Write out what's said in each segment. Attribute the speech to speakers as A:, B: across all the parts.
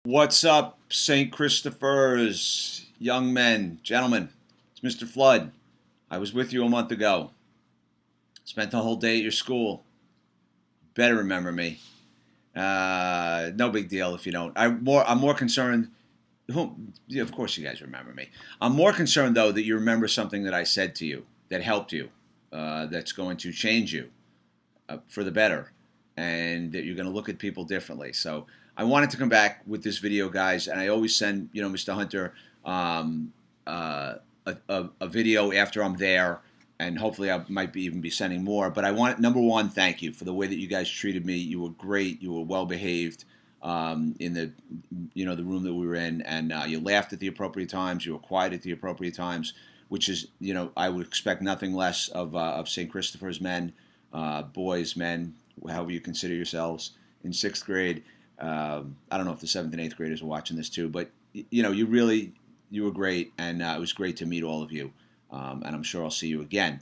A: What's up, St. Christopher's, young men, gentlemen? It's Mr. Flood. I was with you a month ago. Spent the whole day at your school. Better remember me. No big deal if you don't. I'm more concerned. Yeah, of course, you guys remember me. I'm more concerned though that you remember something that I said to you that helped you, that's going to change you for the better, and that you're going to look at people differently. So I wanted to come back with this video, guys, and I always send Mr. Hunter a video after I'm there, and hopefully I might even be sending more. But I want, number one, thank you for the way that you guys treated me. You were great. You were well behaved in the room that we were in, and you laughed at the appropriate times. You were quiet at the appropriate times, which is, I would expect nothing less of St. Christopher's men, boys, men, however you consider yourselves, in sixth grade. I don't know if the seventh and eighth graders are watching this too, but you were great, and it was great to meet all of you, and I'm sure I'll see you again.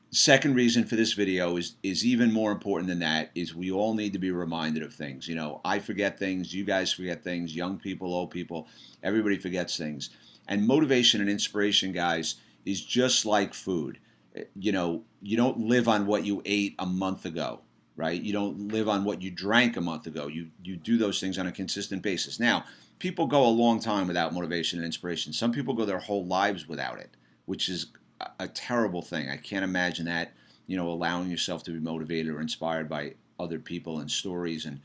A: Second reason for this video is even more important than that, is we all need to be reminded of things. I forget things, you guys forget things, young people, old people, everybody forgets things. And motivation and inspiration, guys, is just like food. You don't live on what you ate a month ago, right? You don't live on what you drank a month ago. You do those things on a consistent basis. Now, people go a long time without motivation and inspiration. Some people go their whole lives without it, which is a terrible thing. I can't imagine that, allowing yourself to be motivated or inspired by other people and stories and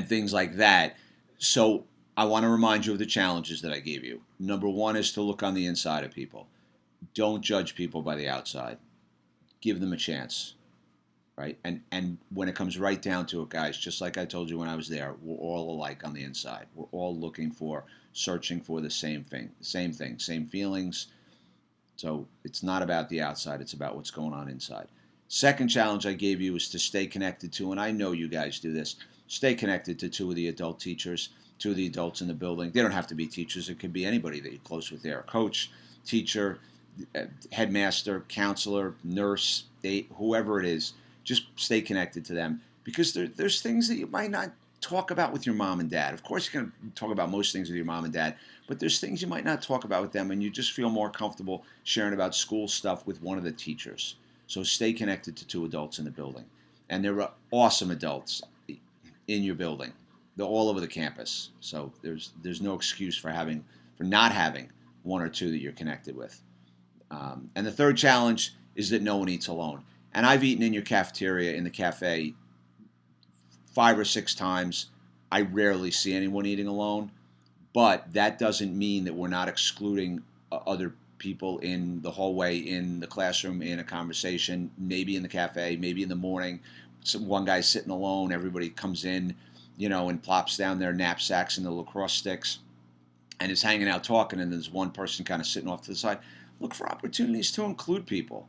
A: things like that. So I want to remind you of the challenges that I gave you. Number one is to look on the inside of people. Don't judge people by the outside. Give them a chance, right? And when it comes right down to it, guys, just like I told you when I was there, we're all alike on the inside. We're all searching for the same thing, same feelings. So it's not about the outside, it's about what's going on inside. Second challenge I gave you is to stay connected to, and I know you guys do this, stay connected to two of the adult teachers, two of the adults in the building. They don't have to be teachers. It could be anybody that you're close with there. Coach, teacher, headmaster, counselor, nurse, whoever it is. Just stay connected to them, because there's things that you might not talk about with your mom and dad. Of course, you're going to talk about most things with your mom and dad, but there's things you might not talk about with them, and you just feel more comfortable sharing about school stuff with one of the teachers. So stay connected to two adults in the building. And there are awesome adults in your building. They're all over the campus. So there's no excuse for not having one or two that you're connected with. And the third challenge is that no one eats alone. And I've eaten in your cafeteria, in the cafe, 5 or 6 times. I rarely see anyone eating alone, but that doesn't mean that we're not excluding other people in the hallway, in the classroom, in a conversation, maybe in the cafe, maybe in the morning. One guy's sitting alone, everybody comes in, and plops down their knapsacks and the lacrosse sticks and is hanging out talking, and there's one person kind of sitting off to the side. Look for opportunities to include people.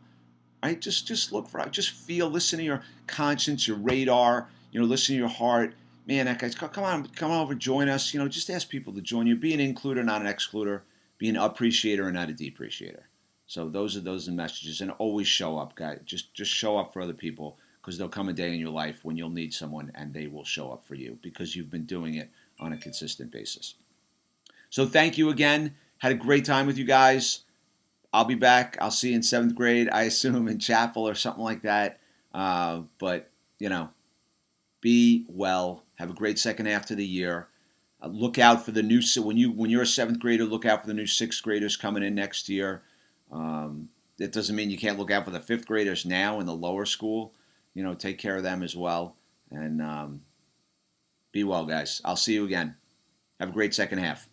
A: Right? Just look for, just feel, listen to your conscience, your radar, listen to your heart. Man, that guy's, come on over, join us. Just ask people to join you. Be an includer, not an excluder. Be an appreciator and not a depreciator. So those are the messages. And always show up, guys. Just show up for other people, because there'll come a day in your life when you'll need someone, and they will show up for you because you've been doing it on a consistent basis. So thank you again. Had a great time with you guys. I'll be back. I'll see you in 7th grade, I assume, in chapel or something like that. But, be well. Have a great second half to the year. Look out for the new, when you're a 7th grader, look out for the new 6th graders coming in next year. That doesn't mean you can't look out for the 5th graders now in the lower school. Take care of them as well. And be well, guys. I'll see you again. Have a great second half.